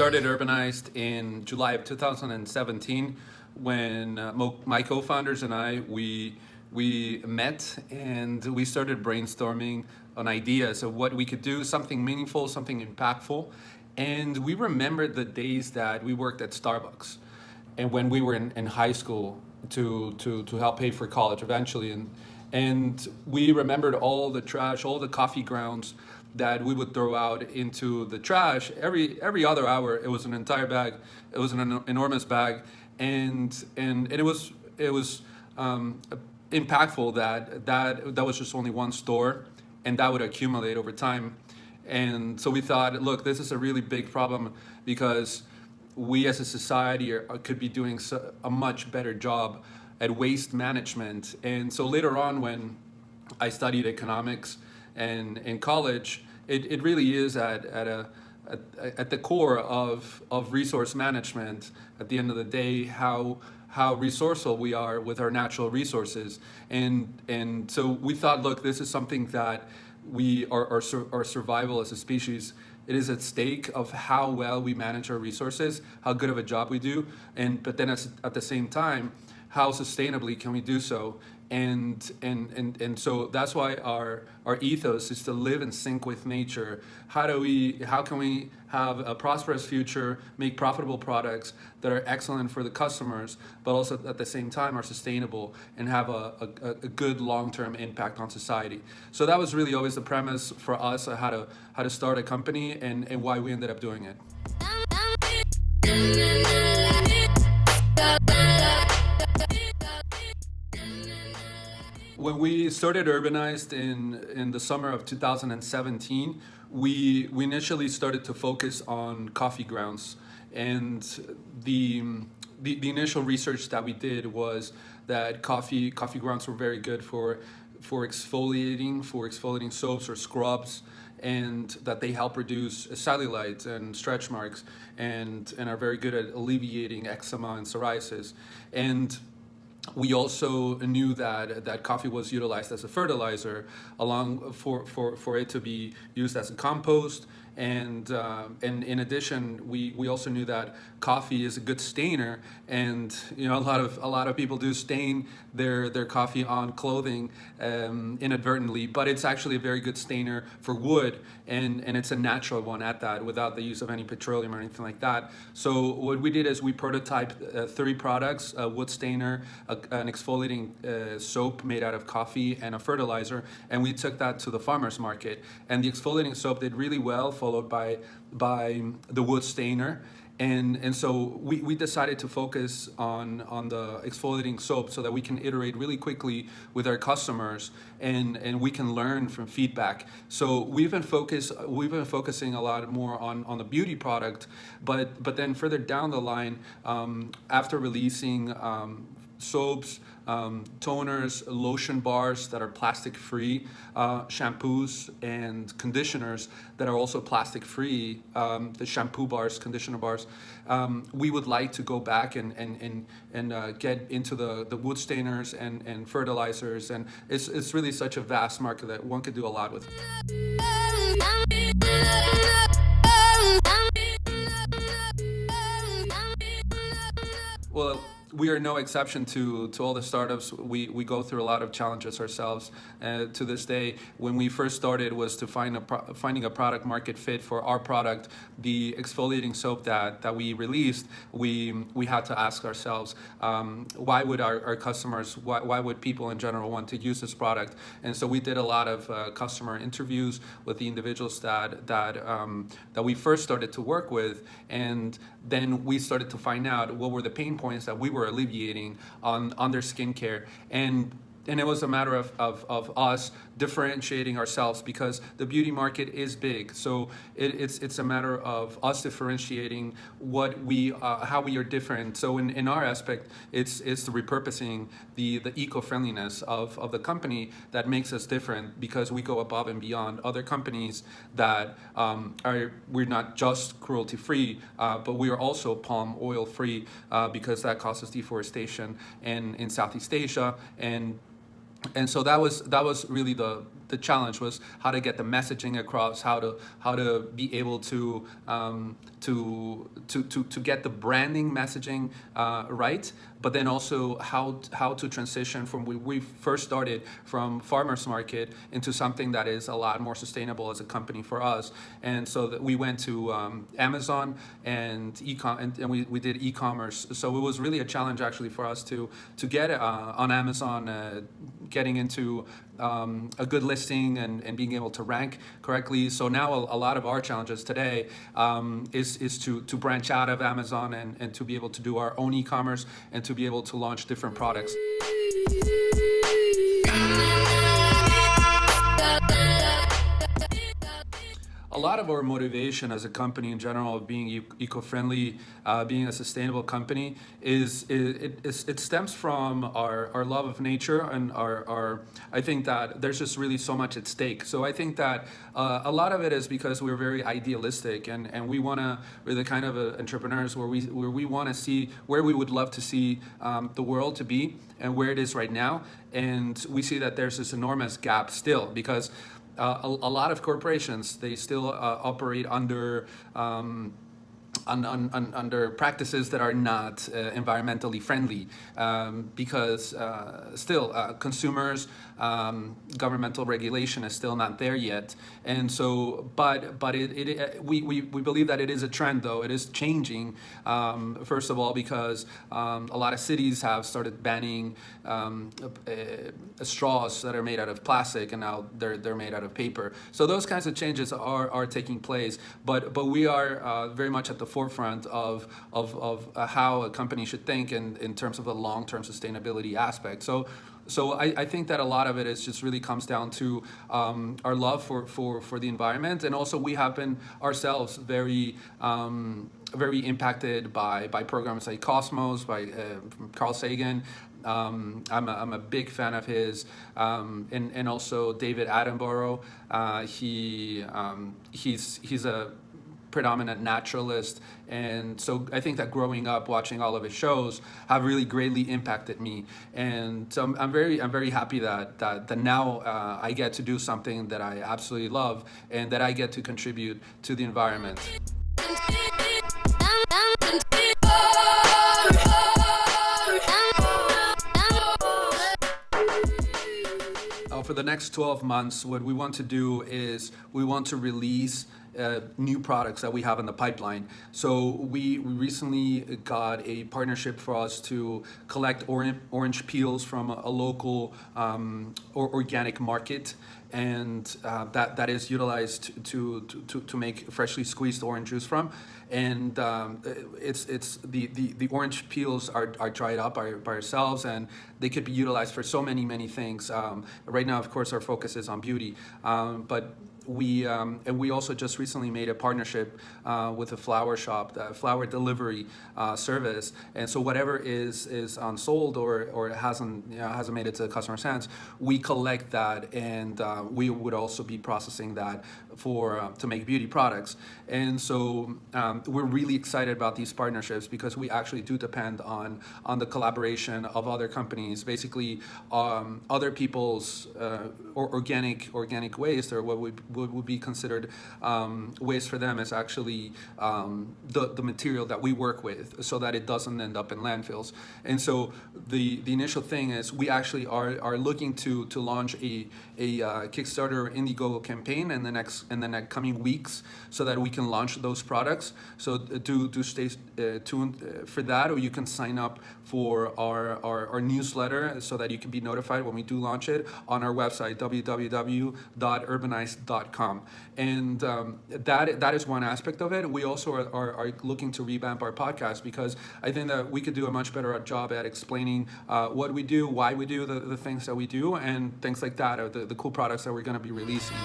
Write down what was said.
started Urbanized in July of 2017 when my co-founders and we met and we started brainstorming on ideas of what we could do, something meaningful, something impactful. And we remembered the days that we worked at Starbucks and when we were in high school to help pay for college eventually. And we remembered all the trash, all the coffee grounds that we would throw out into the trash every other hour. It was an entire bag. It was an enormous bag, and it was impactful that was just only one store, and that would accumulate over time. And so we thought, look, this is a really big problem because we as a society could be doing a much better job at waste management. And so later on, when I studied economics and in college, it really is at the core of resource management. At the end of the day, how resourceful we are with our natural resources, and so we thought, look, this is something that our survival as a species. It is at stake of how well we manage our resources, how good of a job we do, but then at the same time, how sustainably can we do so? And so that's why our ethos is to live in sync with nature. How can we have a prosperous future, make profitable products that are excellent for the customers, but also at the same time are sustainable and have a good long-term impact on society? So that was really always the premise for us, how to start a company and why we ended up doing it. When we started Urbanized in the summer of 2017, we initially started to focus on coffee grounds, and the initial research that we did was that coffee grounds were very good for exfoliating soaps or scrubs, and that they help reduce cellulite and stretch marks, and are very good at alleviating eczema and psoriasis. And we also knew that coffee was utilized as a fertilizer, for it to be used as a compost, and in addition, we also knew that coffee is a good stainer, and a lot of people do stain their coffee on clothing inadvertently, but it's actually a very good stainer for wood, and it's a natural one at that, without the use of any petroleum or anything like that. So what we did is we prototyped 3 products: a wood stainer, an exfoliating soap made out of coffee, and a fertilizer, and we took that to the farmer's market. And the exfoliating soap did really well, followed by the wood stainer. And so we decided to focus on the exfoliating soap so that we can iterate really quickly with our customers, and we can learn from feedback. So we've been focusing a lot more on the beauty product, but then further down the line, after releasing soaps, toners, lotion bars that are plastic free, shampoos and conditioners that are also plastic free, the shampoo bars, conditioner bars, we would like to go back and get into the wood stainers and fertilizers, and it's really such a vast market that one could do a lot with. Well, we are no exception to all the startups. We go through a lot of challenges ourselves. To this day, when we first started, was to finding a product market fit for our product. The exfoliating soap that we released, we had to ask ourselves, why would our customers, why would people in general want to use this product? And so we did a lot of customer interviews with the individuals that we first started to work with, and then we started to find out what were the pain points that we were alleviating on their skincare. And it was a matter of us differentiating ourselves, because the beauty market is big. So it's a matter of us differentiating how we are different. So in our aspect, it's the repurposing, the eco-friendliness of the company that makes us different, because we go above and beyond other companies that we're not just cruelty free, but we are also palm oil free, because that causes deforestation in Southeast Asia. And so that was really the challenge was how to get the messaging across, how to be able to get the branding messaging right, but then also how to transition from we first started from farmers market into something that is a lot more sustainable as a company for us. And so that we went to Amazon and and we did e-commerce. So it was really a challenge actually for us to get on Amazon, getting into a good listing and being able to rank correctly. So now a lot of our challenges today is to branch out of Amazon and to be able to do our own e-commerce and to be able to launch different products. A lot of our motivation as a company in general of being eco-friendly, being a sustainable company, it stems from our love of nature and our I think that there's just really so much at stake. So I think that a lot of it is because we're very idealistic and we're the kind of entrepreneurs where we want to see where we would love to see the world to be and where it is right now. And we see that there's this enormous gap still because a lot of corporations, they still operate under under practices that are not environmentally friendly, because still consumers, governmental regulation is still not there yet. And so, but we believe that it is a trend, though. It is changing, first of all, because a lot of cities have started banning straws that are made out of plastic, and now they're made out of paper. So those kinds of changes are taking place, but we are very much at the forefront of how a company should think in terms of the long-term sustainability aspect. So I think that a lot of it is just really comes down to our love for the environment, and also we have been ourselves very impacted by programs like Cosmos, by Carl Sagan. I'm a big fan of his, and also David Attenborough. He's a predominant naturalist, and so I think that growing up watching all of his shows have really greatly impacted me, and so I'm very happy that now I get to do something that I absolutely love and that I get to contribute to the environment. For the next 12 months, what we want to do is we want to release new products that we have in the pipeline. So we recently got a partnership for us to collect orange peels from a local or organic market, and that is utilized to make freshly squeezed orange juice from. And it's the orange peels are dried up by ourselves, and they could be utilized for so many things. Right now, of course, our focus is on beauty, but we also just recently made a partnership with a flower shop, the flower delivery service, and so whatever is unsold or hasn't made it to the customer's hands, we collect that, and we would also be processing that to make beauty products. And so we're really excited about these partnerships because we actually do depend on the collaboration of other companies, basically other people's organic waste, or what would be considered waste for them, is actually the material that we work with, so that it doesn't end up in landfills. And so the initial thing is we actually are looking to launch a Kickstarter or Indiegogo campaign in the next coming weeks, so that we can launch those products. So do stay tuned for that, or you can sign up for our newsletter so that you can be notified when we do launch it on our website, www.urbanized.com. And that is one aspect of it. We also are looking to revamp our podcast, because I think that we could do a much better job at explaining what we do, why we do the things that we do, and things like that, or the cool products that we're going to be releasing.